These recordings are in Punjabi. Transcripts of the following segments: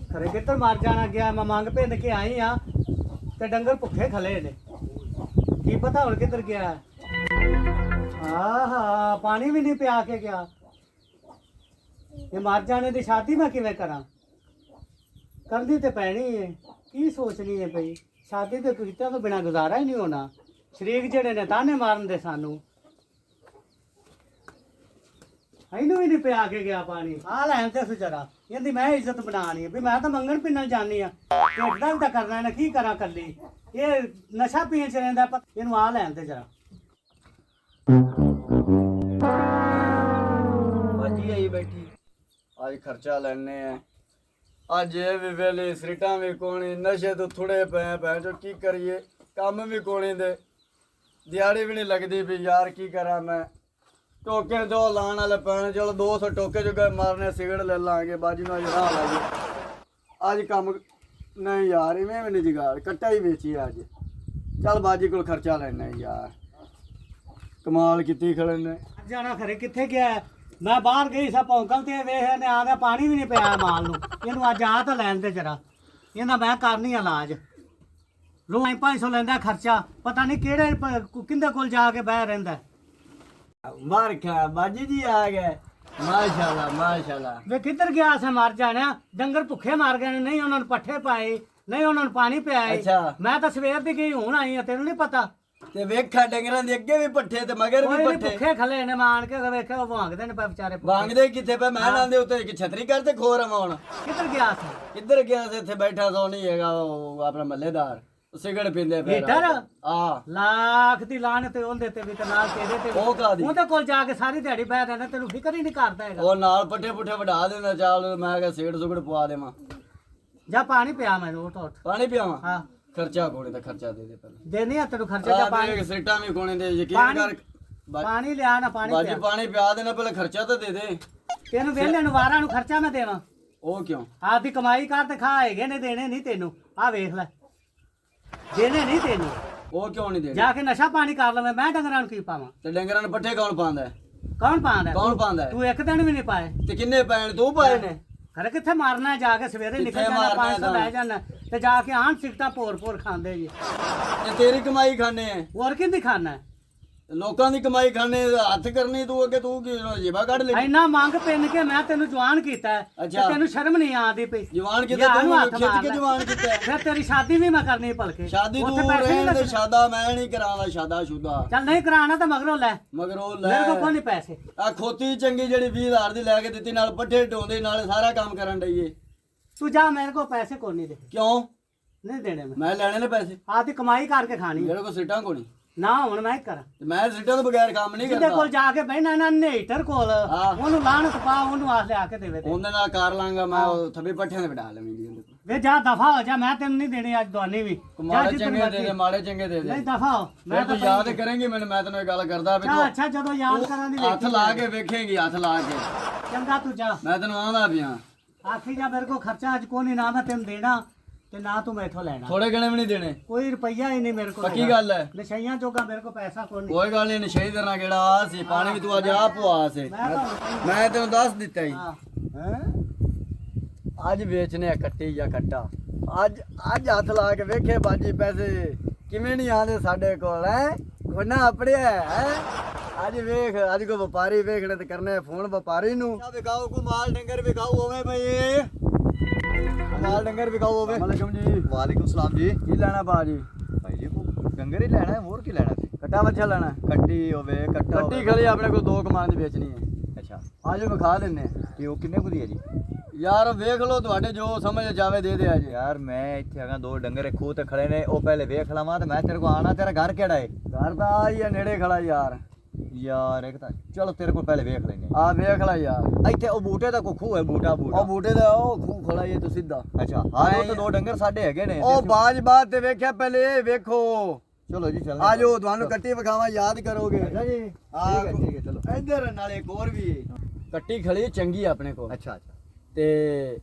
खरे किधर मार जाना गया मैं मांग भेज के आई हाँ ते डंगर भुखे खले ने की पता हुण किधर गया हाँ पानी भी नहीं पिया के गया ये मार जाने की शादी मैं किवें करा करनी तो पैनी है की सोचनी है भाई शादी तो कित्या तो बिना गुजारा ही नहीं होना शरीक जेड़े ने ताने मारन दे सानू ਇਹਨੂੰ ਵੀ ਨਹੀਂ ਪਿਆ ਕੇ ਗਿਆ ਪਾਣੀ ਆ ਲੈਣ ਤੇ ਸੁਜਰਾ ਇਹਦੀ ਮੈਂ ਇੱਜ਼ਤ ਬਣਾਣੀ ਹੈ ਵੀ ਮੈਂ ਤਾਂ ਮੰਗਣ ਪਿੰਨਣ ਜਾਣੀ ਆ ਢਿੱਡਾਂ ਵੀ ਤਾਂ ਕਰਨਾ ਇਹਨੇ ਕੀ ਕਰਾਂ ਕੱਲੀ ਇਹ ਨਸ਼ਾ ਪੀਣ ਚ ਰਹਿੰਦਾ ਇਹਨੂੰ ਆ ਲੈਣ ਤੇ ਜਰਾ ਬਾਜੀ ਆਈ ਬੈਠੀ ਅੱਜ ਖਰਚਾ ਲੈਣੇ ਆ ਅੱਜ ਇਹ ਵੀ ਵੇਲੇ ਸਰੀਟਾਂ ਵੀ ਕੋਣੀ ਨਸ਼ੇ ਤੋਂ ਥੋੜੇ ਪੈ ਜੋ ਕੀ ਕਰੀਏ ਕੰਮ ਵੀ ਕੋਣੀ ਦੇ ਦਿਹਾੜੀ ਵੀ ਨਹੀਂ ਲੱਗਦੀ ਵੀ ਯਾਰ ਕੀ ਕਰਾਂ ਮੈਂ ਟੋਕੇ ਦੋ ਲਾਣ ਵਾਲੇ ਪੈਣ ਚਲੋ 200 ਟੋਕੇ ਜੋ ਗਏ ਮਾਰਨੇ ਸਿਗੜ ਲੈ ਲਾਂਗੇ ਬਾਜੀ ਨੂੰ ਜਰਾ ਲਾਂਗੇ ਅੱਜ ਕੰਮ ਨਹੀਂ ਯਾਰ ਇਵੇਂ ਵੀ ਨਹੀਂ ਜਗਾੜ ਕੱਟਾ ਹੀ ਵੇਚੀ ਅੱਜ ਚੱਲ ਬਾਜੀ ਕੋਲ ਖਰਚਾ ਲੈਣਾ ਯਾਰ ਕਮਾਲ ਕੀਤੀ ਖੜੇ ਨੇ ਜਾਣਾ ਖਰੇ ਕਿੱਥੇ ਗਿਆ ਮੈਂ ਬਾਹਰ ਗਈ ਸਾ ਭੌਂਕਲ ਤੇ ਵੇਖ ਨੇ ਆਂਦਾ ਪਾਣੀ ਵੀ ਨਹੀਂ ਪਿਆ ਮਾਲ ਨੂੰ ਇਹਨੂੰ ਅੱਜ ਆ ਤਾਂ ਲੈਣ ਤੇ ਜਰਾ ਇਹਦਾ ਮੈਂ ਕਰਨੀ ਇਲਾਜ ਰੋਜ਼ 500 ਲੈਂਦਾ ਖਰਚਾ ਪਤਾ ਨਹੀਂ ਕਿਹੜੇ ਕਿੰਦੇ ਕੋਲ ਜਾ ਕੇ ਬਹਿ ਰਹਿੰਦਾ ਮਾਰ ਖਾ ਬਾਜੀ ਜੀ ਆ ਗਏ ਮਾਸ਼ਾਅੱਲਾ ਮਾਸ਼ਾਅੱਲਾ ਵੇ ਕਿੱਧਰ ਗਿਆ ਸੇ ਮਰ ਜਾਣਾ ਡੰਗਰ ਭੁੱਖੇ ਮਾਰ ਗਏ ਨੇ ਨਹੀਂ ਉਹਨਾਂ ਨੂੰ ਪੱਠੇ ਪਾਏ ਨਹੀਂ ਉਹਨਾਂ ਨੂੰ ਪਾਣੀ ਪਿਆਏ ਅੱਛਾ ਮੈਂ ਤਾਂ ਸਵੇਰ ਦੀ ਗਈ ਹੁਣ ਆਈ ਆ ਤੈਨੂੰ ਨਹੀਂ ਪਤਾ ਤੇ ਵੇਖਾ ਡੰਗਰਾਂ ਦੇ ਅੱਗੇ ਵੀ ਪੱਠੇ ਤੇ ਮਗਰ ਵੀ ਕੋਈ ਨੀ, ਪੱਠੇ ਭੁੱਖੇ ਖਲੇ ਨੇ ਮਾਣ ਕੇ ਵੇਖਿਆ ਉਹ ਭਾਂਗਦੇ ਨੇ ਪਏ ਵਿਚਾਰੇ ਭੁੱਖੇ। ਵਾਂਗਦੇ ਕਿੱਥੇ ਪਏ ਮੈਂ ਲਾਂਦੇ ਉੱਤੇ ਇੱਕ ਛਤਰੀ ਕਰਦੇ ਖੋਰ ਆਉਣ ਕਿੱਧਰ ਗਿਆ ਸੀ ਕਿੱਧਰ ਗਿਆ ਸੀ ਇੱਥੇ ਬੈਠਾ ਸੋ ਨਹੀਂ ਹੈਗਾ ਉਹ ਆਪਣਾ ਮੱਲੇਦਾਰ ਸਿਗੜ ਪੀਂਦੇ ਪਏ ਹੀਟਰ? ਆ ਲੱਖ ਦੀ ਲਾਹਨਤ ਤੇ ਉਹਦੇ ਤੇ ਵੀ ਤੇ ਨਾਲ ਤੇਰੇ ਤੇ ਵੀ। ਉਹ ਕਾਦੀ ਉਹਦੇ ਕੋਲ ਜਾ ਕੇ ਸਾਰੀ ਦਿਹਾੜੀ ਬਹਿ ਰਹਿਣਾ ਤੈਨੂੰ ਫਿਕਰ ਹੀ ਨਹੀਂ ਕਰਦਾ ਹੈਗਾ ਉਹ ਨਾਲ ਪੱਠੇ ਪੁੱਠੇ ਵਢਾ ਦਿੰਦਾ ਚਾਲ ਮੈਂ ਕਿਹਾ ਸਿਗੜ ਸੁਗੜ ਪਵਾ ਦੇਵਾਂ ਜਾ ਪਾਣੀ ਪਿਆ ਮੈਨੂੰ ਉੱਠ ਪਾਣੀ ਪਿਆਵਾਂ ਹਾਂ ਖਰਚਾ ਕੋਣੇ ਤਾਂ ਖਰਚਾ ਦੇ ਦੇ ਪਹਿਲਾਂ ਦੇਣੀ ਆ ਤੈਨੂੰ ਖਰਚਾ ਜਾ ਪਾਣੀ ਪਾਣੀ ਸਿੱਟਾਂ ਵੀ ਕੋਣੇ ਦੇ ਯਕੀਨ ਪਾਣੀ- ਕਰ ਪਾਣੀ ਲਿਆ ਨਾ ਪਾਣੀ ਬਾਜੀ ਪਿਆ ਪਾਣੀ ਪਿਆ ਦੇਣਾ ਪਹਿਲਾਂ ਖਰਚਾ ਤਾਂ ਦੇ ਦੇ ਤੈਨੂੰ ਵੇਲੇ ਨੂੰ ਵਾਰਾਂ ਨੂੰ ਖਰਚਾ ਮੈਂ ਦੇਵਾਂ ਉਹ ਕਿਉਂ ਆਪਦੀ ਕਮਾਈ ਕਰ ਤੇ ਖਾ ਹੈਗੇ ਨੇ ਦੇਣੇ ਨਹੀਂ ਤੈਨੂੰ ਆ ਵੇਖ ਲੈ ਦੇਣੇ ਨਹੀਂ ਤੈਨੂੰ ਉਹ ਕਿਉਂ ਨਹੀਂ ਦੇਣੇ ਜਾ ਕੇ ਨਸ਼ਾ ਪਾਣੀ ਕਰ ਲਵੇਂ ਮੈਂ ਡੰਗਰਾਂ ਨੂੰ ਕੀ ਪਾਵਾਂ ਤੇ ਡੰਗਰਾਂ ਨੂੰ ਪੱਠੇ ਕੌਣ ਪਾਉਂਦਾ ਹੈ? ਕੌਣ ਪਾਉਂਦਾ ਕੌਣ ਪਾਉਂਦਾ ਹੈ? ਤੂੰ ਇੱਕ ਦਿਨ ਵੀ ਨਹੀਂ ਪਾਏ ਤੇ ਕਿੰਨੇ ਪੈਣ ਤੂੰ ਪਾਏ ਨੇ ਖਰੇ ਕਿੱਥੇ ਮਾਰਨਾ ਜਾ ਕੇ ਸਵੇਰੇ ਨਿਕਲ ਕਿੱਥੇ ਜਾਣਾ ਮਾਰਨਾ 500 ਲੈ ਜਾਣਾ ਤੇ ਜਾ ਕੇ ਆਣ ਸਿੱਟਾ ਭੋਰ ਖਾਂਦੇ ਜੀ ਤੇ ਤੇਰੀ ਕਮਾਈ ਖਾਣੇ ਆ ਹੋਰ ਕਿੰਦੀ ਖਾਣਾ ਹੈ? ਲੋਕਾਂ ਦੀ ਕਮਾਈ ਖਾਣੇ ਹੱਥ ਕਰਨੀ ਤੂੰ ਅੱਗੇ ਤੂੰ ਕੀ ਜੇਬਾ ਕੱਢ ਲੈ ਇੰਨਾ ਮੰਗ ਪਿੰਨ ਕੇ ਮੈਂ ਤੈਨੂੰ ਜਵਾਨ ਕੀਤਾ ਹੈ, ਤੇ ਅੱਛਾ। ਤੈਨੂੰ ਸ਼ਰਮ ਨਹੀਂ ਆਉਂਦੀ ਪਈ ਜਵਾਨ ਕਿਤੇ ਯਾਰ ਨੂੰ ਤੂੰ ਹੱਥ ਖਿੱਚ ਮਾਰ ਕੇ ਲੈ। ਜਵਾਨ ਕੀਤਾ ਹੈ। ਫਿਰ ਤੇਰੀ ਸ਼ਾਦੀ ਵੀ ਮੈਂ ਕਰਨੀ ਭਲਕੇ ਸ਼ਾਦੀ ਉੱਥੇ ਤੂੰ ਪੈਸੇ ਨਹੀਂ ਰਹਿਣ ਦੇ ਲੱਗਣੇ। ਸ਼ਾਦਾ ਮੈਂ ਨਹੀਂ ਕਰਾਉਂਦਾ ਸ਼ਾਦਾ ਸ਼ੁਦਾ ਚੱਲ ਨਹੀਂ ਕਰਾਣਾ ਤਾਂ ਮਗਰੋਂ ਲੈ ਮਗਰ ਉਹ ਮੇਰੇ ਕੋਲ ਕੋਈ ਲੈ ਨਹੀਂ ਪੈਸੇ ਆ ਖੋਤੀ ਚੰਗੀ ਜਿਹੜੀ 20,000 ਦੀ ਲੈ ਕੇ ਦਿੱਤੀ ਨਾਲ ਪੱਠੇ ਢੋਂਦੇ ਨਾਲ ਸਾਰਾ ਕੰਮ ਕਰਨ ਡਈਏ ਤੂੰ ਜਾ ਮੇਰੇ ਕੋਲ ਪੈਸੇ ਕੋਈ ਨਹੀਂ ਦੇ ਕਿਉਂ ਨਹੀਂ ਦੇਣੇ ਮੈਂ ਮੈਂ ਲੈਣੇ ਨੇ ਪੈਸੇ ਆਪਦੀ ਕਮਾਈ ਕਰਕੇ ਖਾਣੀ ਹੈ। ਮੇਰੇ ਕੋਲ ਸਿੱਟਾਂ ਕੋਣੀ ਨਾ ਹੁਣ ਮੈਂ ਕਰਾਂ ਤੇ ਮੈਂ ਸਿੱਟਾਂ ਤੋਂ ਬਗੈਰ ਕੰਮ ਨਹੀਂ ਜਿਹਦੇ ਕੋਲ ਕਰਦਾ ਜਾ ਕੇ ਬਹਿਣਾ ਨਾ ਨੇਟਰ ਕੋਲ ਹਾਂ। ਉਹਨੂੰ ਲਾਹਨਤ ਪਾ ਉਹਨੂੰ ਆਸ ਲਿਆ ਕੇ ਦੇਵੇ ਤੇ ਉਹਦੇ ਨਾਲ ਕਰ ਲਾਂਗਾ ਮੈਂ ਉਹ ਥੱਬੇ ਪੱਠਿਆਂ ਦੇ ਵਡਾ ਲਵਾਂਗੀ ਉਹਦੇ ਕੋਲ ਵੇ ਜਾ ਦਫਾ ਹੋ ਜਾ ਮੈਂ ਤੈਨੂੰ ਨਹੀਂ ਦੇਣੀ ਅੱਜ ਦਵਾਨੀ ਵੀ ਜਾ ਮਾੜੇ ਜਿੱਦਣ ਚੰਗੇ ਦੇ ਦੇ ਮਰਜ਼ੀ। ਮਾੜੇ ਚੰਗੇ ਦੇ ਦੇ ਨਹੀਂ ਦਫਾ ਹੋ ਮੈਂ ਤਾਂ ਤੂੰ ਯਾਦ ਕਰੇਂਗੀ ਮੈਨੂੰ ਮੈਂ ਤੈਨੂੰ ਇਹ ਗੱਲ ਕਰਦਾ ਵੀ ਅੱਛਾ ਅੱਛਾ ਜਦੋਂ ਯਾਦ ਕਰਾਂ ਦੀ ਹੱਥ ਲਾ ਕੇ ਵੇਖੇਂਗੀ ਹੱਥ ਲਾ ਕੇ ਚੰਗਾ ਤੂੰ ਜਾ ਮੈਂ ਤੈਨੂੰ ਆਂਦਾ ਪਿਆ ਆਖੀ ਜਾ ਮੇਰੇ ਕੋਲ ਖਰਚਾ ਅੱਜ ਕੋਈ ਨਹੀਂ ਨਾ ਮੈਂ ਤੈਨੂੰ ਦੇਣਾ ਤੇ ਨਾ ਤੂੰ ਮੈਥੋਂ ਲੈਣਾ ਥੋੜੇ ਗਣੇ ਵੀ ਨਹੀਂ ਦੇਣੇ ਕੋਈ ਰੁਪਈਆ ਹੀ ਨਹੀਂ ਮੇਰੇ ਕੋਲ ਪੱਕੀ ਗੱਲ ਹੈ ਨਸ਼ਈਆਂ ਜੋਗਾ ਮੇਰੇ ਕੋਲ ਪੈਸਾ ਕੋਈ ਨਹੀਂ ਕੋਈ ਗੱਲ ਨਹੀਂ ਨਸ਼ੇ ਦੇਣਾ ਕਿਹੜਾ ਆ ਸੀ ਪਾਣੀ ਵੀ ਤੂੰ ਅੱਜ ਆ ਪਵਾ ਸੀ ਮੈਂ ਤਾਂ ਮੈਂ ਤੈਨੂੰ ਦੱਸ ਦਿੱਤਾ ਹੀ ਹਾਂ ਹੈਂ? ਅੱਜ ਵੇਚਨੇ ਆ ਕੱਟੀ ਜਾਂ ਕੱਟਾ ਅੱਜ ਅੱਜ ਹੱਥ ਲਾ ਕੇ ਵੇਖੇ ਬਾਜੀ ਪੈਸੇ ਕਿਵੇਂ ਨਹੀਂ ਆਉਂਦੇ ਸਾਡੇ ਕੋਲ ਹੈ ਕੋਨਾ ਆਪੜਿਆ ਹੈ ਅੱਜ ਵੇਖ ਅੱਜ ਕੋ ਵਪਾਰੀ ਵੇਖਣੇ ਤੇ ਕਰਨੇ ਫੋਨ ਵਪਾਰੀ ਨੂੰ ਵਿਕਾਓ ਕੋ ਮਾਲ ਡੰਗਰ ਵਿਕਾਓ ਹੋਵੇ ਭਈ ਮਾਲ ਡੰਗਰ ਵਿਕਾਓ ਹੋਵੇ ਵਾਲੇਕੁਮ ਜੀ वालेकुम सलाम जी ਕੀ ਲੈਣਾ ਬਾਜੀ भाई जी को डंगर ही लेना है और की लेना सी ਕੱਟਾ ਮੱਛਾ ਲੈਣਾ कट्टी होवे कट्टा ਕੱਟੀ ਖੜੀ ਆਪਣੇ ਕੋਲ 2 ਕਮਾਨ ਦੀ ਵੇਚਣੀ ਹੈ अच्छा ਆਜੋ ਵਿਖਾ ਦਿੰਨੇ कि वो किन्ने को दिया जी ਯਾਰ ਵੇਖ ਲਓ ਤੁਹਾਡੇ ਜੋ ਸਮਝ ਜਾਵੇ ਦੇ ਦੇ ਅੱਜ यार मैं इतने अगर दो डंगर खूह ते खड़े ने ओ पहले वेख लवा तो मैं तेरे को आना तेरा घर केड़ा है ਘਰ ਤਾਂ ਆ ਹੀ ਆ ਨੇੜੇ ਖੜਾ ਯਾਰ यार एक तो चलो तेरे को पहले वेख लेंगे ਆ ਵੇਖ ਲੈ ਯਾਰ इतने ओ बूटे दा को खूह है बूटा ਉਹ बूटा ਬੂਟੇ ਦਾ ਉਹ ਖੂਹ ਖੜਾ ਹੀ ਹੈ ਤੂੰ ਸਿੱਧਾ अच्छा हाँ वो तो दो डंगर साडे हैगे ने ਉਹ ਬਾਜ ਬਾਤ ਤੇ ਵੇਖਿਆ ਪਹਿਲੇ ਇਹ ਵੇਖੋ चलो जी चल ਆਜੋ ਤੁਹਾਨੂੰ ਕੱਟੀ ਵਿਖਾਵਾਂ ਯਾਦ ਕਰੋਗੇ अच्छा जी ठीक है चलो ਇੱਧਰ ਨਾਲੇ ਇੱਕ ਹੋਰ ਵੀ ਹੈ। ਕੱਟੀ ਖੜੀ ਚੰਗੀ ਆ ਆਪਣੇ ਕੋਲ अच्छा अच्छा ਤੇ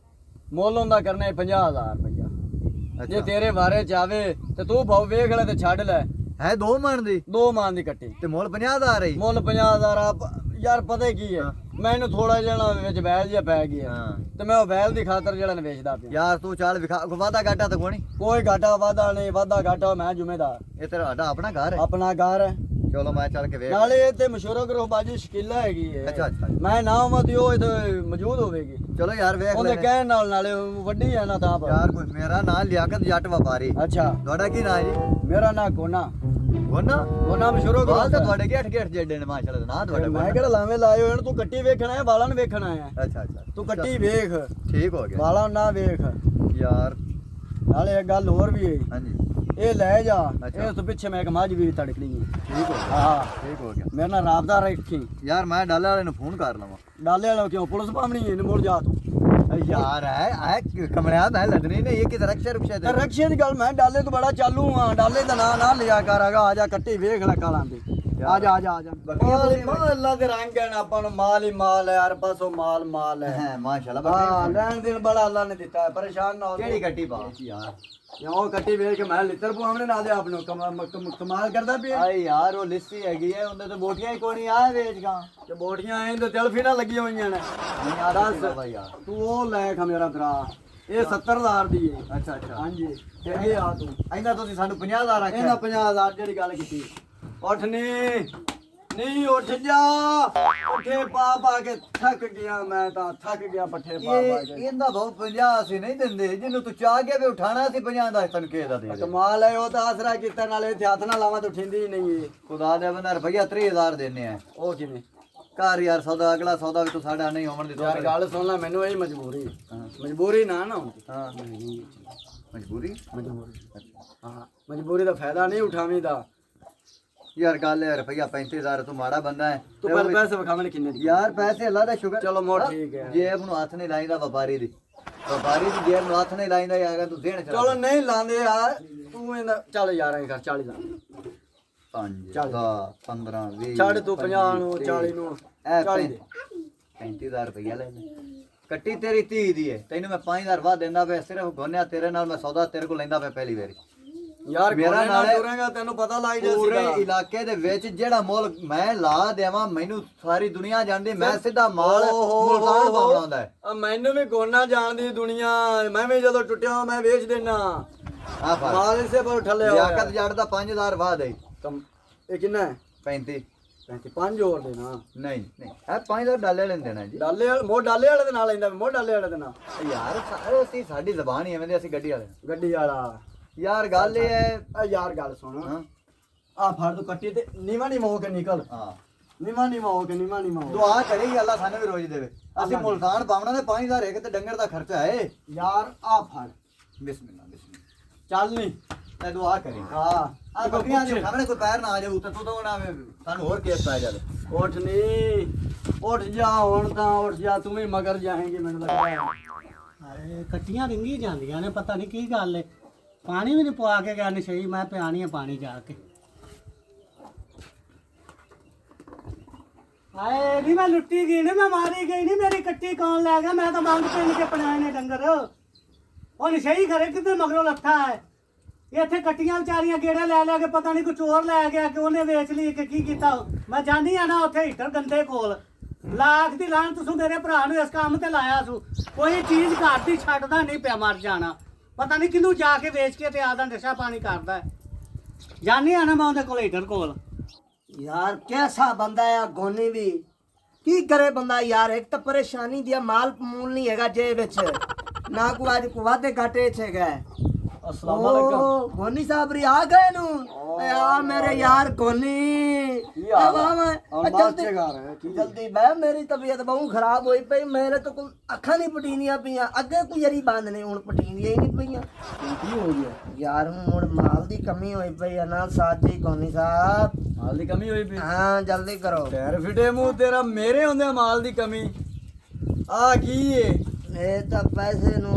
ਮੁੱਲ ਹੁੰਦਾ ਕਰਨਾ 50,000 ਰੁਪਇਆ ਜੇ ਤੇਰੇ ਬਾਰੇ ਚ ਆਵੇ ਤੇ ਤੂੰ ਭਾਉ ਵੇਖ ਲੈ ਤੇ ਛੱਡ ਲੈ है दो मन दी 2 ਮਾਨ ਦੀ ਕੱਟੀ ते मोल 50,000 है ਮੁੱਲ 50,000 ਯਾਰ ਪਤਾ ਕੀ ਹੈ ਮੈਨੂੰ ਥੋੜਾ ਜਿਹਾ ਵਿੱਚ ਬੈਲ ਜਿਹਾ ਪੈ ਗਿਆ ਹਾਂ ਤੇ ਮੈਂ ਉਹ ਬੈਲ ਦੀ ਖਾਤਰ ਜਿਹੜਾ ਨੇ ਵੇਚਦਾ ਪਿਆ। ਯਾਰ ਤੂੰ ਚੱਲ ਵਿਖਾ ਵਾਦਾ ਘਾਟਾ ਤਾਂ ਕੋਣੀ ਕੋਈ ਘਾਟਾ ਵਾਦਾ ਨਹੀਂ, ਵਾਦਾ ਘਾਟਾ ਮੈਂ ਜ਼ਿੰਮੇਦਾਰ। ਇਹ ਤੇਰਾ ਸਾਡਾ ਆਪਣਾ ਘਰ ਹੈ। ਆਪਣਾ ਘਰ ਹੈ, ਚਲੋ ਮੈਂ ਚੱਲ ਕੇ ਵੇਖ ਨਾਲੇ ਇੱਥੇ ਮਸ਼ਹੂਰ ਕਰੋ ਬਾਜੀ ਸ਼ਕੀਲਾ ਹੈਗੀ ਹੈ। ਅੱਛਾ ਅੱਛਾ ਮੈਂ ਨਾ ਆਵਾਂ ਤੇ ਉਹ ਇੱਥੇ ਮੌਜੂਦ ਹੋਵੇਗੀ। ਚਲੋ ਯਾਰ ਵੇਖ ਉਹਦੇ ਲੈਨੇ। ਕਹਿਣ ਨਾਲ ਨਾਲੇ ਵੱਡੀ ਹੈ ਨਾ ਤਾਂ ਪਰ। ਯਾਰ ਕੋਈ ਮੇਰਾ ਨਾਂ ਲਿਆਕਤ ਜੱਟ ਵਪਾਰੀ। ਅੱਛਾ ਤੁਹਾਡਾ ਕੀ ਨਾਂ ਜੀ? ਮੇਰਾ ਨਾਂ ਗੋਨਾ। ਗੋਨਾ? ਗੋਨਾ ਮਸ਼ਹੂਰ ਕਰੋ। ਬਾਲ ਤਾਂ ਤੁਹਾਡੇ ਗੇਠ ਗੇਠ ਜੱਡੇ ਨੇ ਮਾਸ਼ਾਅੱਲਾ ਨਾਂ ਤੁਹਾਡਾ ਮੈਂ ਗੋਨਾ। ਕਿਹੜਾ ਲਾਵੇਂ ਲਾਏ ਹੋਏ ਨੇ, ਤੂੰ ਕੱਟੀ ਵੇਖਣਾ ਹੈ ਬਾਲਾਂ ਨੂੰ ਵੇਖਣਾ ਹੈ। ਅੱਛਾ ਅੱਛਾ ਤੂੰ ਕੱਟੀ ਵੇਖ, ਠੀਕ ਹੋ ਗਿਆ ਬਾਲਾਂ ਨਾ ਵੇਖ। ਯਾਰ। ਨਾਲੇ ਇੱਕ ਗੱਲ ਹੋਰ ਵੀ ਹੈ, ਹਾਂਜੀ ਇਹ ਲੈ ਜਾ। ਅੱਛਾ। ਇਹ ਤੋਂ ਪਿੱਛੇ ਮੈਂ ਇੱਕ ਮੱਝ ਵੀ ਤੜਕਣੀ ਹੈ। ਠੀਕ ਹੋ ਗਿਆ ਹਾਂ ਠੀਕ ਹੋ ਗਿਆ। ਮੇਰੇ ਨਾਲ ਰਾਬਤਾ ਰੱਖੀ। ਯਾਰ ਮੈਂ ਡਾਲੇ ਵਾਲੇ ਨੂੰ ਫੋਨ ਕਰ ਲਵਾਂ। ਡਾਲੇ ਵਾਲਾ ਕਿਉਂ ਪੁਲਿਸ ਪਾਵਣੀ ਹੈ, ਮੁੜ ਜਾ ਤੂੰ। ਯਾਰ ਹੈ ਕਮਰਿਆ ਮੈਂ ਲੱਦਣੀ ਨੇ ਇਹ ਕਿ ਰਕਸ਼ਾ ਰੁਕਸ਼ਾ ਤੇ ਰਕਸ਼ੇ ਦੀ ਗੱਲ ਮੈਂ ਡਾਲੇ ਤੋਂ ਬੜਾ ਚਾਲੂ ਹਾਂ। ਡਾਲੇ ਦਾ ਨਾਂ ਨਾ ਲਿਆ ਕਰ। ਆ ਜਾ ਕੱਟੀ ਵੇਖ ਲੈ ਕਾਲਾਂ ਦੀ। ਆ ਜਾ ਆ ਜਾ ਆ ਜਾ। ਮਾਲ ਅੱਲਾ ਦੇ ਰੰਗ ਹੈ, ਆਪਾਂ ਨੂੰ ਮਾਲ ਹੀ ਮਾਲ ਹੈ। ਯਾਰ ਪਾਸੋਂ ਮਾਲ ਮਾਲ ਹੈ। ਹੈ ਮਾਸ਼ਾਅੱਲਾ। ਹਾਂ ਲੈਣ ਦੇਣ ਬੜਾ ਅੱਲਾ ਨੇ ਦਿੱਤਾ ਹੈ, ਪਰੇਸ਼ਾਨ ਨਾ ਹੋ। ਕਿਹੜੀ ਗੱਟੀ ਪਾ ਯਾਰ? ਉਹ ਕੱਟੀ ਵੇਖ ਕੇ ਮੈਂ ਲਿੱਤਰ ਪਵਾਉਣੇ ਨਾ ਦੇ ਆਪ ਨੂੰ ਕਮਾਲ ਕਰਦਾ ਪਿਆ। ਆਏ ਯਾਰ ਉਹ ਲਿੱਸੀ ਹੈਗੀ ਹੈ, ਉਹਦੇ ਤੇ ਬੋਟੀਆਂ ਹੀ ਕੋਣੀ ਆ ਵੇਚਗਾ ਤੇ ਬੋਟੀਆਂ ਐਂ ਤੇ ਤਿਲ ਫੀਨਾ ਲੱਗੀਆਂ ਹੋਈਆਂ ਨੇ। ਨਹੀਂ ਆ ਦੱਸ ਬਾਈ ਯਾਰ। ਤੂੰ ਉਹ ਲੈ ਖਾ ਮੇਰਾ ਭਰਾ, ਇਹ 70,000 ਦੀ ਹੈ। ਅੱਛਾ ਅੱਛਾ ਹਾਂਜੀ ਤੇ ਇਹ ਆ ਤੂੰ ਇਹਨਾਂ ਤੁਸੀਂ ਸਾਨੂੰ 50,000 ਆਖਿਆ। ਇਹਨਾਂ 50,000 ਜਿਹੜੀ ਗੱਲ ਕੀਤੀ। ਉੱਠ ਨਹੀਂ ਉੱਠ ਜਾ। ਪੱਠੇ ਪਾ ਕੇ ਥੱਕ ਗਿਆ ਮੈਂ ਤਾਂ, ਥੱਕ ਗਿਆ ਪੱਠੇ ਪਾ ਕੇ। ਇਹਦਾ ਬਹੁਤ 50 ਅਸੀਂ ਨਹੀਂ ਦਿੰਦੇ, ਜਿਹਨੂੰ ਤੂੰ ਚਾਹ ਕੇ ਵੀ ਉਠਾਣਾ ਸੀ 50 ਦਾ ਤੈਨੂੰ ਕਿਹ ਦਾ ਦੇ ਦੇ। ਕਮਾਲ ਹੈ, ਉਹ ਤਾਂ ਆਸਰਾ ਕੀਤਾ। ਨਾਲੇ ਇੱਥੇ ਹੱਥ ਨਾਲ ਲਾਵਾਂ ਤਾਂ ਠਿੰਦੀ ਹੀ ਨਹੀਂ ਹੈ। ਖੁਦਾ ਦੇ ਬੰਦਾ ਰੁਪਈਆ 30,000 ਦੇਣੇ ਆ। ਉਹ ਕਿਵੇਂ ਘਰ ਯਾਰ ਸੌਦਾ ਅਗਲਾ ਸੌਦਾ ਵੀ ਤੂੰ ਸਾਡਾ ਨਹੀਂ ਹੋਣ ਦੀ ਯਾਰ ਗੱਲ ਸੁਣ ਲੈ, ਮੈਨੂੰ ਇਹ ਮਜਬੂਰੀ ਹੈ। ਮਜਬੂਰੀ ਨਾ ਹੁੰਦੀ। ਹਾਂ ਮਜਬੂਰੀ ਹਾਂ ਮਜਬੂਰੀ ਦਾ ਫਾਇਦਾ ਨਹੀਂ ਉਠਾਵੀਂ ਦਾ। ਯਾਰ ਗੱਲ ਹੈ ਰੁਪਈਆ 35,000 ਤੂੰ ਮਾੜਾ ਬੰਦਾ ਹੈ। ਤੂੰ ਪਰ ਪੈਸੇ ਵਿਖਾਵਣ ਕਿੰਨੇ ਦੀ? ਯਾਰ ਪੈਸੇ ਅੱਲਾ ਦਾ ਸ਼ੁਕਰ। ਚਲੋ ਮੋੜ ਠੀਕ ਹੈ। ਜੇਬ ਨੂੰ ਹੱਥ ਨਹੀਂ ਲਾਈਦਾ ਵਪਾਰੀ ਦੀ ਜੇਬ ਨੂੰ ਹੱਥ ਨਹੀਂ ਲਾਈਦਾ ਯਾਰ ਤੂੰ ਦੇਣ ਚਲੋ ਨਹੀਂ ਲਾਂਦੇ ਯਾਰ ਤੂੰ ਇਹਦਾ ਚੱਲ ਯਾਰ ਐਂ ਕਰ 40 ਲਾ 5 ਚੱਲ। 15 20 ਛੱਡ ਤੂੰ 50 ਨੂੰ 40 ਨੂੰ 40 ਦੇ 35,000 ਰੁਪਈਆ ਲੈ ਲੈ। ਕੱਟੀ ਤੇਰੀ 30 ਦੀ ਹੈ, ਤੈਨੂੰ ਮੈਂ 5,000 ਬਾਅਦ ਦਿੰਦਾ ਪਿਆ। ਸਿਰਫ ਗੋਨਿਆ ਤੇਰੇ ਨਾਲ ਮੈਂ ਸੌਦਾ ਤੇਰੇ ਕੋਲ ਲੈਂਦਾ ਪਿਆ ਪਹਿਲੀ ਵਾਰੀ। ਯਾਰ ਮੇਰਾ ਮੇਰਾ ਨਾਲ ਨਾਲ ਟੁਰਾਂਗਾ ਤੈਨੂੰ ਪਤਾ ਲੱਗ ਜਾ ਪੂਰੇ ਸੀਗਾ। ਇਲਾਕੇ ਦੇ ਵਿੱਚ ਜਿਹੜਾ ਮੁੱਲ ਮੈਂ ਲਾ ਦੇਵਾਂ ਮੈਨੂੰ ਸਾਰੀ ਦੁਨੀਆ ਜਾਣਦੀ। ਮੈਂ ਸਿੱਧਾ ਮਾਲ ਮੁਲਤਾਨ ਪਾਉਣਾ ਹੁੰਦਾ ਹੈ। ਆ ਮੈਨੂੰ ਵੀ ਗੋਨਾ ਜਾਣਦੀ ਦੁਨੀਆ। ਮੈਂ ਵੀ ਜਦੋਂ ਟੁੱਟਿਆ ਮੈਂ ਵੇਚ ਦੇਣਾ। ਆ ਫੜ ਮਾਲ ਇਸੇ ਪਰ ਠੱਲੇ ਲਿਆਕਤ ਜੱਟ ਦਾ 5,000 ਬਾਅਦ ਹੈ। ਇਹ ਕਿੰਨਾ ਹੈ? 35 5 ਹੋਰ ਦੇਣਾ। ਨਹੀਂ ਨਹੀਂ ਇਹ 5,000 ਡਾਲੇ ਲੈਣ ਦੇਣਾ ਜੀ। ਡਾਲੇ ਮੋਹ ਡਾਲੇ ਵਾਲੇ ਦੇ ਨਾਲ ਲੈਂਦਾ, ਮੋਹ ਡਾਲੇ ਵਾਲੇ ਦੇ ਨਾਲ। ਯਾਰ ਸਾਰੇ ਅਸੀਂ ਸਾਡੀ ਜ਼ਬਾਨ ਹੀ ਐਵੇਂ ਦੀ, ਅਸੀਂ ਗੱਡੀ ਵਾਲੇ। ਗੱਡੀ ਵਾਲਾ ਯਾਰ ਗੱਲ ਇਹ ਹੈ। ਆ ਯਾਰ ਗੱਲ ਸੁਣ, ਹਾਂ ਆ ਫੜ ਤੂੰ ਕੱਟੀ ਤੇ ਨੀਵਾ ਨਹੀਂ ਹੋ ਕੇ ਨਿਕਲ। ਹਾਂ ਨੀਵਾ ਨਹੀਂ ਹੋ ਕੇ ਨੀਵਾ ਨਹੀਂ ਹੋ। ਦੁਆ ਕਰੇਗੀ ਅੱਲਾ ਸਾਨੂੰ ਵੀ ਰੋਜ਼ ਦੇਵੇ। ਅਸੀਂ ਮੁਲਤਾਨ ਪਾਉਣਾ ਤੇ 5,000 ਇੱਕ ਤੇ ਡੰਗਰ ਦਾ ਖਰਚਾ ਹੈ। ਯਾਰ ਆ ਫੜ ਬਿਸਮਿਲ੍ਲਾ ਬਿਸਮਿਲ੍ਲਾ। ਚੱਲ ਨਹੀਂ ਤੇ ਦੁਆ ਕਰੀ। ਹਾਂ ਆ ਬੱਕਰੀਆਂ ਦੇ ਸਾਹਮਣੇ ਕੋਈ ਪੈਰ ਨਾ ਆ ਜਾਊ ਤੇ ਤੂੰ ਤਾਂ ਨਾ ਸਾਨੂੰ ਹੋਰ ਕੇਸ ਪੈ ਜਾਵੇ। ਉੱਠ ਨਹੀਂ ਉੱਠ ਜਾ ਹੁਣ ਤਾਂ ਉੱਠ ਜਾ। ਤੂੰ ਵੀ ਮਗਰ ਜਾਏਂਗੀ ਮੈਨੂੰ ਲੱਗਦਾ ਹੈ। ਹਾਏ ਕੱਟੀਆਂ ਰਿੰਗੀ ਜਾਂਦੀਆਂ ਨੇ, ਪਤਾ ਨਹੀਂ ਕੀ ਗੱਲ ਏ। ਪਾਣੀ ਵੀ ਨਹੀਂ ਪਵਾ ਕੇ ਗਿਆ ਨਸ਼ਈ। ਮੈਂ ਪਿਆਣੀ ਆ ਪਾਣੀ ਜਾ ਕੇ। ਹਾਏ ਨਹੀਂ ਮੈਂ ਲੁੱਟੀ ਗਈ, ਨਹੀਂ ਮੈਂ ਮਾਰੀ ਗਈ, ਨਹੀਂ ਮੇਰੀ ਕੱਟੀ ਕੌਣ ਲੈ ਗਿਆ? ਮੈਂ ਤਾਂ ਮੰਗ ਪਿੰਨ ਕੇ ਪਣਾਏ ਨੇ ਡੰਗਰ। ਉਹ ਨਸ਼ਈ ਖਰੇ ਕਿਤੇ ਮਗਰੋਂ ਲੱਥਾ ਹੈ। ਇੱਥੇ ਕੱਟੀਆਂ ਵਿਚਾਰੀਆਂ ਗੇੜੇ ਲੈ ਲੈ ਕੇ ਪਤਾ ਨਹੀਂ ਕੋਈ ਚੋਰ ਲੈ ਗਿਆ ਕਿ ਉਹਨੇ ਵੇਚ ਲਈ ਕਿ ਕੀ ਕੀਤਾ। ਮੈਂ ਜਾਂਦੀ ਆ ਨਾ ਉੱਥੇ ਹੀਟਰ ਗੰਦੇ ਕੋਲ। ਲੱਖ ਦੀ ਲਾਹਨਤ ਤੂੰ ਮੇਰੇ ਭਰਾ ਨੂੰ ਇਸ ਕੰਮ ਤੇ ਲਾਇਆ ਤੂੰ। ਕੋਈ ਚੀਜ਼ ਘਰ ਦੀ ਛੱਡਦਾ ਨਹੀਂ ਪਿਆ, ਮਰ ਜਾਣਾ। ਪਤਾ ਨਹੀਂ ਕਿਹਨੂੰ ਜਾ ਕੇ ਵੇਚ ਕੇ ਤੇ ਆਦਾ ਨਸ਼ਾ ਪਾਣੀ ਕਰਦਾ। ਜਾਨੀ ਆ ਨਾ ਮੈਂ ਉਹਦੇ ਕੋਲ ਹੀਟਰ ਕੋਲ। यार कैसा बंदा है गोनी भी की करे बंदा यार। एक तो परेशानी दिया माल मूल नहीं हैगा जेब विच ना को आज को वादे घाटे छे गए। अस्सलाम वालेकुम। गोनी साहब री आ गए नु यार मेरे यार गोनी। जल्दी मैं मेरी तबीयत बहुत खराब हुई पई। मेरे तो कोई अखा नहीं पटीनिया पियां। अगे कोई यरी बांधने हुन पटीनिया ही नहीं पियां। ਕੀ ਹੋ ਗਿਆ? यार हुन माल दी कमी हुई पई है ना साजी गोनी साहब। ਮਾਲ ਦੀ ਕਮੀ ਹੋਈ ਪਈ। हाँ जल्दी करो। ਟਾਇਰ ਫਿਟੇ ਮੂੰਹ ਤੇਰਾ। ਮੇਰੇ ਹੁੰਦੇ ਮਾਲ ਦੀ ਕਮੀ। ਆ ਕੀ ਏ? ਇਹ ਤਾਂ ਪੈਸੇ ਨੂੰ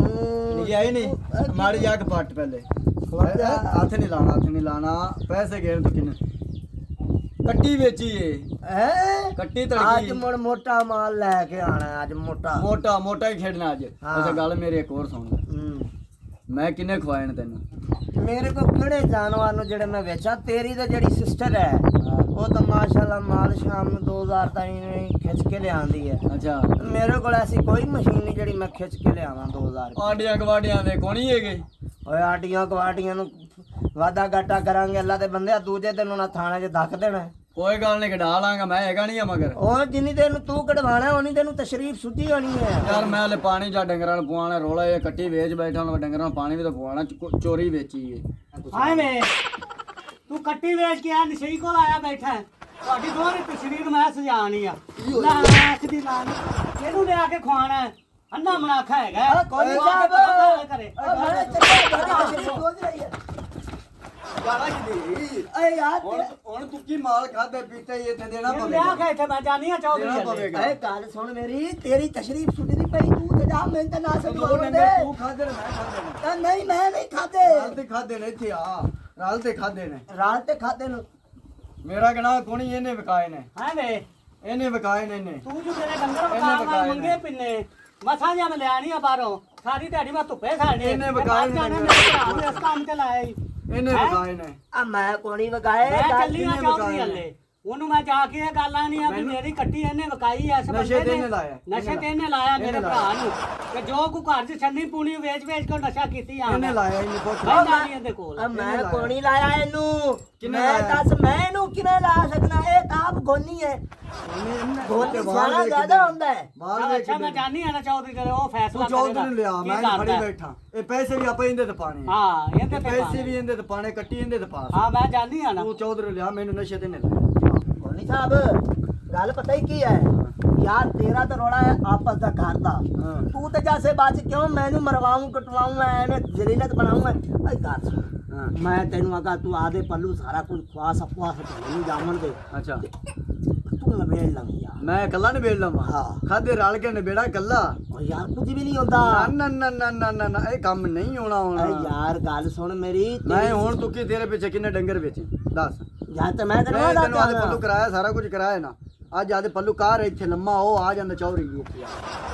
ਨਹੀਂ ਆਈ ਨਹੀਂ ਮਾੜੀ ਜਾ ਕੇ ਪੱਟ ਪਹਿਲੇ। ਹੱਥ ਨਹੀਂ ਲਾਣਾ, ਹੱਥ ਨਹੀਂ ਲਾਣਾ। ਪੈਸੇ ਗੇਰ ਤੂੰ ਕਿੰਨੇ? ਕੱਟੀ ਵੇਚੀ ਏ। ਹੈ ਕੱਟੀ ਅੱਜ ਤੜਕੀ। ਮੁੜ ਮੋਟਾ ਮਾਲ ਲੈ ਕੇ ਆਣਾ ਅੱਜ ਮੋਟਾ। ਮੋਟਾ ਮੋਟਾ ਹੀ ਖੇਡਣਾ ਅੱਜ। ਹਾਂ। ਅੱਛਾ ਗੱਲ ਮੇਰੀ ਇੱਕ ਹੋਰ ਸੁਣ। ਮੈਂ ਕਿੰਨੇ ਖਵਾਏ ਨੇ ਤੈਨੂੰ? ਮੇਰੇ ਕੋ ਕਿਹੜੇ ਜਾਨਵਰ ਨੂੰ ਜਿਹੜੇ ਮੈਂ ਵੇਚਾਂ? ਤੇਰੀ ਤਾਂ ਜਿਹੜੀ ਸਿਸਟਰ ਹੈ ਉਹ ਤਾਂ ਮਾਸ਼ਾਅੱਲਾ ਮਾਲ ਸ਼ਾਮ ਨੂੰ 2000 ਤਾਈਂ ਖਿੱਚ ਕੇ ਲਿਆਂਦੀ ਹੈ। ਅੱਛਾ ਮੇਰੇ ਕੋਲ ਐਸੀ ਕੋਈ ਮਸ਼ੀਨ ਨਹੀਂ ਜਿਹੜੀ ਮੈਂ ਖਿੱਚ ਕੇ ਲਿਆਵਾਂ 2000 ਆਡੀਆਂ ਗਵਾਡੀਆਂ ਦੇ ਕੋਣੀ ਹੈਗੇ ਓਏ ਆਟੀਆਂ ਕਵਾਟੀਆਂ ਨੂੰ ਵਾਦਾ ਗਾਟਾ ਕਰਾਂਗੇ ਅੱਲਾ ਦੇ ਬੰਦੇ ਦੂਜੇ ਦਿਨ ਉਹਨਾਂ ਥਾਣੇ 'ਚ ਧੱਕ ਦੇਣਾ। ਕੋਈ ਗੱਲ ਨਹੀਂ ਕਢਾ ਲਾਂਗਾ ਮੈਂ ਹੈਗਾ ਨਹੀਂ ਆ ਮਗਰ ਉਹ ਜਿੰਨੀ ਦੇਰ ਨੂੰ ਤੂੰ ਕਢਵਾਣਾ ਉਨੀ ਦੇਰ ਨੂੰ ਤਸ਼ਰੀਫ ਸੁੱਧੀ ਹੋਣੀ ਹੈ। ਯਾਰ ਮੈਂ ਹਲੇ ਪਾਣੀ ਜਾਂ ਡੰਗਰਾਂ ਨੂੰ ਪਵਾਉਣਾ ਰੋਲਾ ਇਹ ਕੱਟੀ ਵੇਚ ਬੈਠਾ ਹਾਂ ਡੰਗਰਾਂ ਨੂੰ ਪਾਣੀ ਵੀ ਤਾਂ ਪਵਾਉਣਾ ਚੋਰੀ ਵੇਚੀ ਏ ਹਾਏ ਵੇ ਤੂੰ ਕੱਟੀ ਵੇਚ ਕੇ ਆ ਨਸ਼ਈ ਕੋਲ ਆਇਆ ਬੈਠਾ ਹੈ। ਤੁਹਾਡੀ ਦੋਹਰੀ ਤਸਵੀਰ ਮੈਂ ਸਜਾਣੀ ਆ ਲਾਖ ਦੀ ਲਾਨ ਇਹਨੂੰ ਲਿਆ ਕੇ ਖਵਾਣਾ ਹੈ। ਅੰਨਾ ਮਨਾਖਾ ਹੈਗਾ ਆ ਕੋਈ ਉਹ ਆ ਕੇ ਪਤਾ ਕਰੇ ਮੈਂ ਚੱਲਿਆ ਤਸ਼ਰੀਫ ਸੋਚ ਰਹੀ ਹੈ। ਗਾਣਾ ਕਿਦੀ ਏ ਯਾਰ ਹੁਣ ਤੂੰ ਕੀ ਮਾਲ ਖਾਦੇ ਪੀਤੇ ਇਹ ਤੇ ਦੇਣਾ ਇਹਨੂੰ ਲਿਆ ਕੇ ਇੱਥੇ ਮੈਂ ਜਾਣੀ ਆ ਚੌਧਰੀ ਦੇਣਾ ਅੱਲੇ। ਪਵੇਗਾ ਏ ਗੱਲ ਸੁਣ ਮੇਰੀ ਤੇਰੀ ਤਸ਼ਰੀਫ ਸੁਣੀ ਦੀ ਪਈ ਤੂੰ ਤੇ ਜਾ ਮੈਂ ਤਾਂ ਨਾ ਦੋ ਸਮਝਾਉਣ ਡੰਗਰ ਦੇ ਤੂੰ ਖਾਦੇ ਨੇ ਮੈਂ ਖਾਦੇ ਨੇ ਤਾਂ ਨਹੀਂ ਮੈਂ ਨਹੀਂ ਖਾਦੇ ਰਲ ਤੇ ਖਾਦੇ ਨੇ ਇੱਥੇ ਆ ਰਲ ਤੇ ਖਾਦੇ ਨੇ ਰਾਤ ਤੇ ਖਾਦੇ ਨੂੰ ਮੇਰਾ ਗਣਾ ਕੋਣੀ ਇਹਨੇ ਵਿਕਾਏ ਨੇ ਹਾਏ ਵੇ ਇਹਨੇ ਵਿਕਾਏ ਨੇ ਇਹਨੇ ਤੂੰ ਜੋ ਤੇਰੇ ਡੰਗਰ ਇਹਨੇ ਵਕਾਰ ਵਿਕਾਏ ਨੇ। ਮੰਗੇ ਪਿੰਨੇ ਮਸਾਂ ਜਾਂ ਮੈਂ ਲਿਆਣੀ ਆ ਬਾਹਰੋਂ ਸਾਰੀ ਦਿਹਾੜੀ ਮੈਂ ਧੁੱਪੇ ਖਾਣੀ ਇਹਨੇ ਵਿਕਾਏ ਨੇ ਜਾਣੇ ਮੇਰੇ ਭਰਾ ਨੂੰ ਇਸ ਕੰਮ ਤੇ ਲਾਇਆ ਈ। ਇਹਨੇ ਹੈਂ? ਵਿਕਾਏ ਨੇ ਆ ਮੈਂ ਕੋਣੀ ਵਗਾਏ ਮੈਂ ਗੱਲ ਚੱਲੀ ਆ ਕਿਹਨੇ ਚੌਧਰੀ ਵਿਕਾਏ ਅੱਲੇ ਉਹਨੂੰ ਮੈਂ ਜਾ ਕੇ ਇਹ ਗੱਲ ਆਣੀ ਆ ਵੀ ਮੇਰੀ ਕੱਟੀ ਇਹਨੇ ਵਿਕਾਈ ਐ ਇਸ ਨਸ਼ੇ ਬੰਦੇ ਤੇ ਇਹਨੇ ਲਾਇਆ, ਨਸ਼ੇ ਤੇ ਇਹਨੇ ਇਹਨੇ ਲਾਇਆ ਮੇਰੇ ਲਾਇਆ। ਭਰਾ ਨੂੰ ਕਿ ਜੋ ਕੋ ਘਰ 'ਚ ਛੰਨੀ ਪੂਣੀ ਵੇਚ ਵੇਚ ਕੇ ਉਹ ਨਸ਼ਾ ਕੀਤੀ ਆ ਇਹਨੇ ਲਾਇਆ ਇਹਨੇ ਪੁੱਛ ਮੈਂ ਜਾਣੀ ਇਹਦੇ ਕੋਲ ਆ ਮੈਂ ਲਾਇਆ। ਕੋਣੀ ਲਾਇਆ ਇਹਨੂੰ ਕਿਹਨੇ ਮੈਂ ਲਾਇਆ? ਦੱਸ ਮੈਂ ਇਹਨੂੰ ਕਿਵੇਂ ਲਾ ਸਕਣਾ ਇਹ ਤਾਂ ਆਪ ਗੋਨੀ ਹੈ ਗੋਨੀ ਸਾਰਾ ਜ਼ਿਆਦਾ ਹੁੰਦਾ ਹੈ ਬਾਹਰ ਅੱਛਾ ਮੈਂ ਜਾਣੀ ਆ ਨਾ ਚੌਧਰੀ ਕਰੇ ਉਹ ਫੈਸਲਾ ਤੂੰ ਚੌਧਰੀ ਨੂੰ ਲਿਆ ਕੀ ਮੈਂ ਕਰਦਾ ਫੜੀ ਹੈ। ਬੈਠਾ ਇਹ ਪੈਸੇ ਵੀ ਆਪਾਂ ਇਹਦੇ ਤੇ ਪਾਣੇ ਆ। ਹਾਂ ਇਹਦੇ ਤੇ ਪੈਸੇ ਪਾਣੇ। ਵੀ ਇਹਦੇ ਤੇ ਪਾਣੇ ਕੱਟੀ ਇਹਦੇ ਤੇ ਪਾ ਹਾਂ ਮੈਂ ਜਾਣੀ ਆ ਨਾ ਤੂੰ ਚੌਧਰੀ ਲਿਆ ਮੈਨੂੰ ਨਸ਼ੇ ਤੇ ਨਹੀਂ ਲਾਇਆ ਗੋਨੀ ਸਾਹਿਬ ਗੱਲ ਪਤਾ ਹੀ ਕੀ ਹੈ यार तेरा तो रोड़ा है आपस का घर का हाँ। तू तो जैसे बात क्यों मैनू मरवाऊं कटवाऊं मैं जलीलत बनाऊंगा अरे घर सुन, हाँ। मैं तेनू आगा तू आधे पल्लू सारा कुछ खुआ सपुआ नहीं जामन दे ਅੱਛਾ तू नवेड़ लंग यार ਮੈਂ ਇਕੱਲਾ ਨਿਬੇੜ ਲਵਾਂ ਹਾਂ। ਖਾਦੇ ਰਲ ਕੇ ਨਿਬੇੜਾ ਇਕੱਲਾ और यार कुछ भी नहीं होता ਨਾ ਨਾ ਨਾ ਨਾ ਨਾ ਨਾ ਇਹ ਕੰਮ ਨਹੀਂ ਹੋਣਾ अरे ਹੁਣ यार गल सुन मेरी ਮੈਂ ਹੁਣ ਤੂੰ ਕੀ ਤੇਰੇ ਪਿੱਛੇ ਕਿੰਨੇ ਡੰਗਰ ਵੇਚੇ ਦੱਸ यार तो मैं तेरे ਮੈਂ को ਤੈਨੂੰ ਆਦੇ बताता ਪੱਲੂ ਕਰਾਇਆ ਸਾਰਾ ਕੁਝ ਕਰਾਇਆ ਨਾ ਅੱਜ ਆਦੇ ਪੱਲੂ ਕਾਰ ਇੱਥੇ ਲੰਮਾ ਉਹ ਆ ਜਾਂਦਾ ਚੌਧਰੀ ਜੀ ਇੱਥੇ ਆ।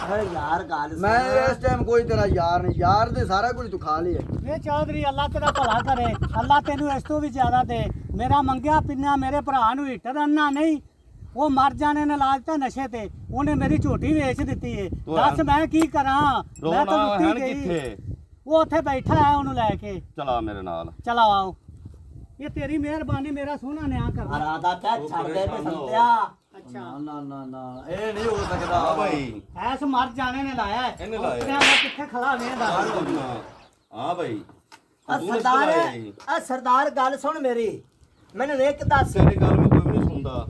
अरे यार गल ਮੈਂ ਇਸ ਟਾਈਮ ਕੋਈ ਤੇਰਾ ਯਾਰ ਨਹੀਂ ਯਾਰ ਦੇ ਸਾਰਾ ਕੁਝ ਤੂੰ ਖਾ ਲਿਆ ਇਹ ਚੌਧਰੀ ਅੱਲਾ ਤੇਰਾ ਭਲਾ ਕਰੇ ਅੱਲਾ ਤੈਨੂੰ ਇਸ ਤੋਂ ਵੀ ਜ਼ਿਆਦਾ ਦੇ ਮੇਰਾ ਮੰਗਿਆ ਪਿੰਨਾ ਮੇਰੇ ਭਰਾ ਨੂੰ ਹੀਟਰ ਅੰਨਾ ਨਹੀਂ ਉਹ ਮਰ ਜਾਣੇ ਨੇ ਲਾਜ ਤਾਂ ਨਸ਼ੇ ਤੇ ਉਹਨੇ ਮੇਰੀ ਝੋਟੀ ਵੇਚ ਦਿੱਤੀ ਏ ਦੱਸ ਮੈਂ ਕੀ ਕਰਾਂ ਮੈਂ ਤਾਂ ਰੋਣਾ ਲੁੱਟੀ ਹੈ ਗਈ ਕਿੱਥੇ ਉਹ ਉੱਥੇ ਬੈਠਾ ਹੈ ਉਹਨੂੰ ਲੈ ਕੇ ਚਲਾ ਮੇਰੇ ਨਾਲ ਚਲਾ ਆਓ ਇਹ ਤੇਰੀ ਮਿਹਰਬਾਨੀ ਮੇਰਾ ਸੋਹਣਾ ਨਿਆਂ ਕਰਦਾ राधा क्या छड़ दे पे संत्या ਅੱਛਾ ਨਾ ਨਾ ਨਾ ਇਹ ਨਹੀਂ ਹੋ ਸਕਦਾ ਹਾਂ ਭਾਈ ਐਸ ਮਰ ਜਾਣੇ ਨੇ ਲਾਇਆ ਹੈ। ਇਹਨੇ ਲਾਇਆ। ਉੱਤਰਿਆਂ ਦਾ ਕਿੱਥੇ ਖੜਾ ਵੇਂਦਾ ਹਾਂ ਭਾਈ सरदार सरदार गल सुन मेरी मैंने एक दस ਤੇਰੀ ਗੱਲ ਮੈਂ ਕੋਈ ਵੀ ਨਹੀਂ ਸੁਣਦਾ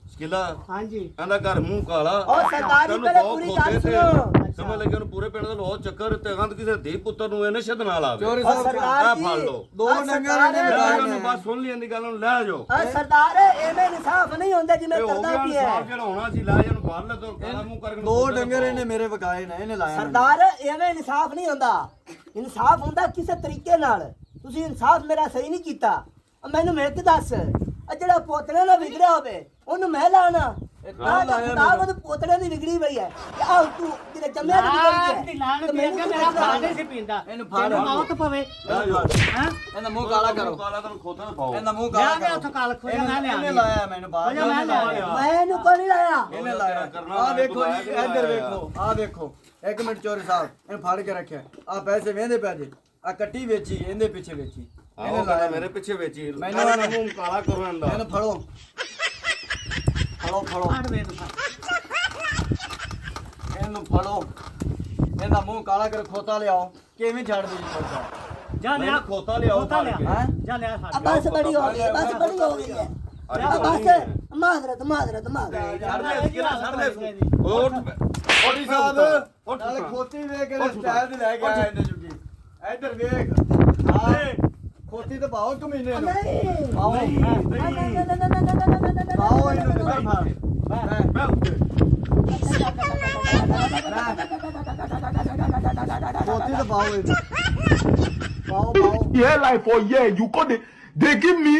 ਸ਼ਕਿਲਾ ਹਾਂਜੀ ਕਹਿੰਦਾ ਘਰ ਮੂੰਹ ਕਾਲਾ ਉਹ ਸਰਦਾਰ ਜੀ ਤੈਨੂੰ ਪਹਿਲੇ ਬਹੁਤ ਪੂਰੀ ਖੋਤੇ ਗੱਲ ਤੇ ਸੁਣੋ। ਸਮਝ ਲੱਗਿਆ ਨੂੰ ਪੂਰੇ ਪਿੰਡ ਦਾ ਲੋਹ ਚੱਕਰ ਤੇ ਗੰਦ ਕਿਸੇ ਧੀ ਪੁੱਤਰ ਨੂੰ ਇਹਨੇ ਸ਼ਦ ਨਾਲ ਆਵੇ ਚੋਰੀ और ਸਾਹਿਬ सरदार ਆ जी ਫੜ ਲਓ। ਦੋ और ਡੰਗਰ सरदार ਇਹਨੇ ਲੈ ਵਿਕਾਏ ਉਹਨੂੰ ਬਸ ਸੁਣ ਲਈ ਇਹਦੀ ਗੱਲ ਨੂੰ ਲੈ ਜਾਓ और सरदार एवें इंसाफ नहीं होंदा जिवें ਇਹ ਹੋ करदा ਗਿਆ की ਇਨਸਾਫ है ਜਿਹੜਾ ਹੋਣਾ ਸੀ ਲੈ ਇਹਨੂੰ ਫੜ ਲੈ ਤੋ ਕਾਲਾ ਮੂੰਹ ਕਰਕੇ ਦੋ ਡੰਗਰ ਇਹਨੇ ਮੇਰੇ ਵਿਕਾਏ ਨੇ ਇਹਨੇ ਲਾਇਆ सरदार एवें इंसाफ नहीं होंदा इंसाफ होंदा किसी तरीके नाल ਤੁਸੀਂ इंसाफ मेरा सही नहीं कीता ਮੈਨੂੰ ਮਿਲ ਕੇ ਦੱਸ ਆ ਜਿਹੜਾ ਪੋਤੜੇ ਨਾਲ ਵਿਗੜਿਆ ਹੋਵੇ ਉਹਨੂੰ ਮੈਂ ਲਾਣਾ ਨਾਲ ਲਾਇਆ ਤਾਂ ਉਹ ਪੋਤੜੇ ਦੀ ਵਿਗੜੀ ਪਈ ਹੈ ਆ ਤੂੰ ਕਿਤੇ ਜੰਮਿਆ ਦੀ ਵਿਗੜੀ ਦੀ ਹੈ ਲਾਣ ਦੇ ਕੇ ਮੇਰਾ ਭਰਾ ਨਹੀਂ ਸੀ ਪੀਂਦਾ ਇਹਨੂੰ ਫੜ ਤੈਨੂੰ ਮੌਤ ਪਵੇ ਲੈ ਜਾਓ ਹੈਂ ਇਹਦਾ ਮੂੰਹ ਕਾਲਾ ਕਰੋ ਕਾਲਾ ਤੈਨੂੰ ਖੋਤਾ ਨਾ ਪਾਓ ਇਹਦਾ ਮੂੰਹ ਲਿਆ ਕਾਲਾ ਕੇ ਕਰੋ ਉੱਥੋਂ ਕਾਲ ਖੋਜਾ ਮੈਂ ਲਿਆ ਇਹਨੇ ਲਾਇਆ ਮੈਨੂੰ ਬਾਹਰ ਖੋਜਾ ਮੈਂ ਲਿਆ ਮੈਂ ਇਹਨੂੰ ਕੋਈ ਨਹੀਂ ਲਾਇਆ ਇਹਨੇ ਲਾਇਆ ਕਰਨਾ ਆ ਮੈਂ ਵੇਖੋ ਤੂੰ ਜੀ ਲਾਇਆ ਇੱਧਰ ਲਾਇਆ। ਵੇਖੋ ਆ ਵੇਖੋ ਇੱਕ ਮਿੰਟ ਚੋਰੀ ਸਾਹਿਬ ਇਹਨੂੰ ਫੜ ਕੇ ਰੱਖਿਆ ਆ ਪੈਸੇ ਵੇਂਦੇ ਪੈ ਜੇ ਆ ਕੱਟੀ ਵੇਚੀ ਇਹਦੇ ਪਿੱਛੇ ਵੇਚੀ ਇਹਨੇ ਆਹ ਲਾਇਆ ਮੇਰੇ ਪਿੱਛੇ ਵੇਚੀ ਮੈਨੂੰ ਮੈਨੂੰ ਮੂੰਹ ਕਾਲਾ ਕਰੋ ਇਹਦਾ ਇਹਨੂੰ ਫੜੋ ਫੜੋ ਫੜੋ ਫੜ ਵੇ ਤੂੰ ਇਹਨੂੰ ਫੜੋ ਇਹਦਾ ਮੂੰਹ ਕਾਲਾ ਕਰ ਖੋਤਾ ਲਿਆਓ ਕਿਵੇਂ ਛੱਡ ਦੇ ਖੋਤਾ ਜਾ ਲਿਆ ਮੈਨੂੰ ਖੋਤਾ ਲਿਆਓ ਖੋਤਾ ਫੜ ਕੇ। ਲਿਆ ਹੈਂ? ਜਾ ਲਿਆ अब ਫੜ बस बड़ी हो गई है बस बड़ी हो गई है अब बस माजरत माजरत माजरत ਛੱਡ ਦੇ ਸ਼ਕਿਲਾ ਛੱਡ ਦੇ ਉੱਠ ਓਡੀ ਸਾਹਿਬ ਉੱਠ ਨਾਲ ਉੱਠ। ਖੋਤੀ ਵੇਖ ਕੇ ਉੱਠ ਸਟਾਈਲ ਦੀ ਲੈ ਕੇ ਆਇਆ ਇਹਨੇ ਜੁਗੀ ਇੱਧਰ ਵੇਖ ਆ ਖੋਤੀ ਤੇ ਪਾਓ ਕਮੀਨੇ ਨੂੰ नहीं ਪਾਓ ਪਾਓ ਇਹਨੂੰ ਤੇ ਮੈਂ ਉੱਤੇ ਖੋਤੀ ਤੇ ਪਾਓ ਇਹਨੂੰ ਪਾਓ ਪਾਓ Yeah, like for yeah, you got they give me